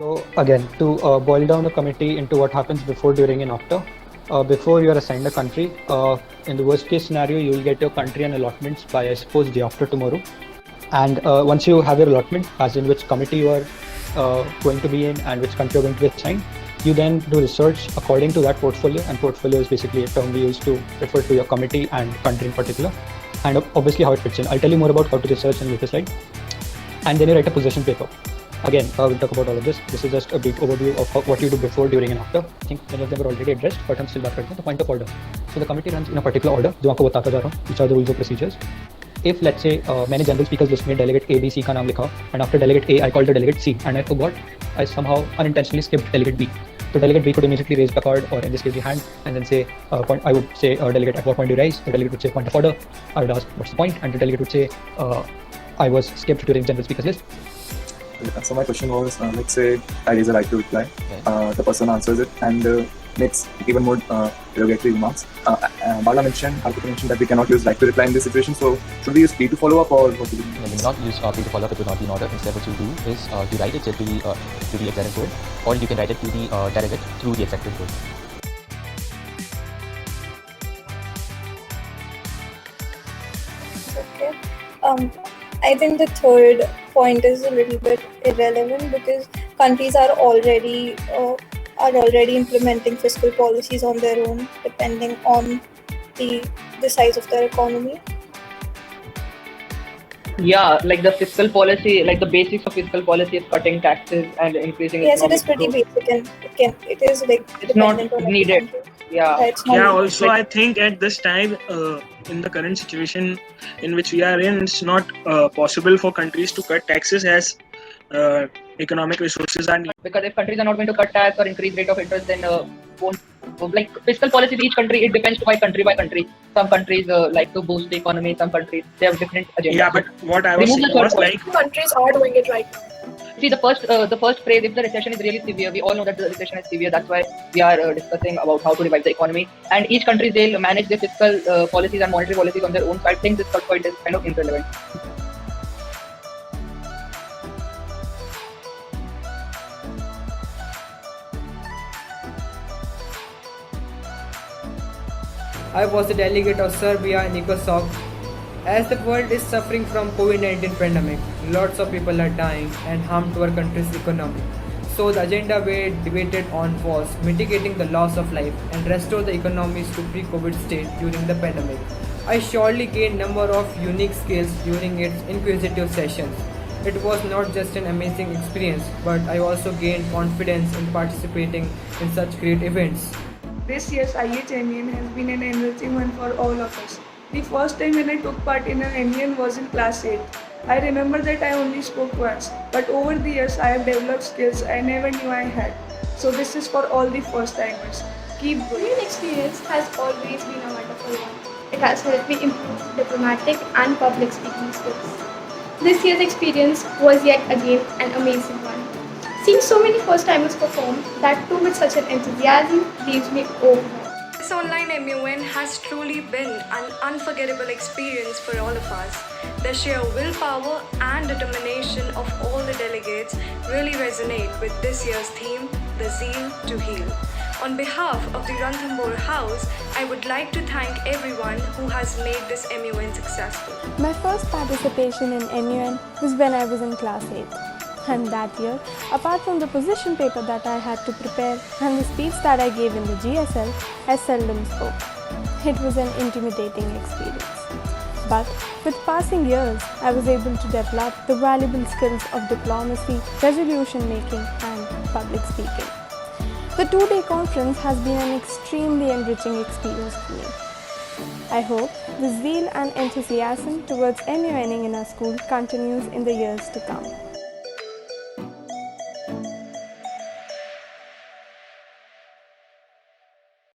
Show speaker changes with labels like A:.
A: So again, to boil down the committee into what happens before, during, and after. Before you are assigned a country, in the worst case scenario, you will get your country and allotments by, I suppose, day after tomorrow. And once you have your allotment, as in which committee you are going to be in and which country you're going to be assigned, you then do research according to that portfolio. And portfolio is basically a term we use to refer to your committee and country in particular, and obviously how it fits in. I'll tell you more about how to research in a later slide. And then you write a position paper. Again, we'll talk about all of this. This is just a brief overview of what you do before, during, and after. I think many of them were already addressed, but I'm still back at the point of order. So the committee runs in a particular order, जो आपको बताता जा रहा हूँ, which are the rules of procedures. If let's say मैंने general speakers list में delegate A, B, C का नाम लिखा, and after delegate A I called the delegate C, and I forgot, I somehow unintentionally skipped delegate B. So delegate B could immediately raise the card, or in this case the hand, and then say, I would say, delegate, at what point do you raise? The delegate would say point of order. I would ask what's the point, and the delegate would say, I was skipped during general speakers list.
B: So my question was, let's say I raise a right to reply, the person answers it and makes even more derogatory remarks. Bala mentioned that we cannot use right to reply in this situation, so should we use P to follow up, or what do we do?
C: No, you will not use P to follow up, it will not be in order. Instead what you do is you write it to the executive board, or you can write it to the delegate through the executive board.
D: Okay. I think the third point is a little bit irrelevant because countries are already implementing fiscal policies on their own, depending on the size of their economy.
E: Yeah, like the fiscal policy, like the basics of fiscal policy is cutting taxes and increasing.
D: Yes, it is pretty basic, and it is like
E: it's not
D: on
E: needed. Yeah.
D: It's not
F: Yeah.
D: needed.
F: Also, I think at this time, in the current situation in which we are in, it's not possible for countries to cut taxes as economic resources are needed.
E: Because if countries are not going to cut tax or increase rate of interest, then won't. Like fiscal policies, each country, it depends by country. Some countries like to boost the economy. Some countries, they have different agendas.
F: Yeah, but what I was saying was like
D: Countries are doing it right now.
E: See, the first phrase, if the recession is really severe, we all know that the recession is severe. That's why we are discussing about how to revive the economy. And each country, they'll manage their fiscal policies and monetary policies on their own. So I think this third point is kind of irrelevant.
G: I was a delegate of Serbia and ECOSOC. As the world is suffering from COVID-19 pandemic, lots of people are dying and harmed to our country's economy. So the agenda we debated on was mitigating the loss of life and restore the economies to pre-COVID state during the pandemic. I surely gained number of unique skills during its inquisitive sessions. It was not just an amazing experience, but I also gained confidence in participating in such great events.
H: This year's IHMEN has been an enriching one for all of us. The first time when I took part in an MEN was in class 8. I remember that I only spoke once, but over the years I have developed skills I never knew I had. So this is for all the first timers. Keep going.
I: Union experience has always been a wonderful one. It has helped me improve diplomatic and public speaking skills. This year's experience was yet again an amazing one. Seeing so many first-timers perform, that too with such an enthusiasm, leaves me overwhelmed.
J: This online MUN has truly been an unforgettable experience for all of us. The sheer willpower and determination of all the delegates really resonate with this year's theme, The Zeal to Heal. On behalf of the Ranthambore House, I would like to thank everyone who has made this MUN successful.
K: My first participation in MUN was when I was in class 8. And that year, apart from the position paper that I had to prepare and the speech that I gave in the GSL, I seldom spoke. It was an intimidating experience. But with passing years, I was able to develop the valuable skills of diplomacy, resolution making, and public speaking. The 2-day conference has been an extremely enriching experience for me. I hope the zeal and enthusiasm towards MUNing in our school continues in the years to come.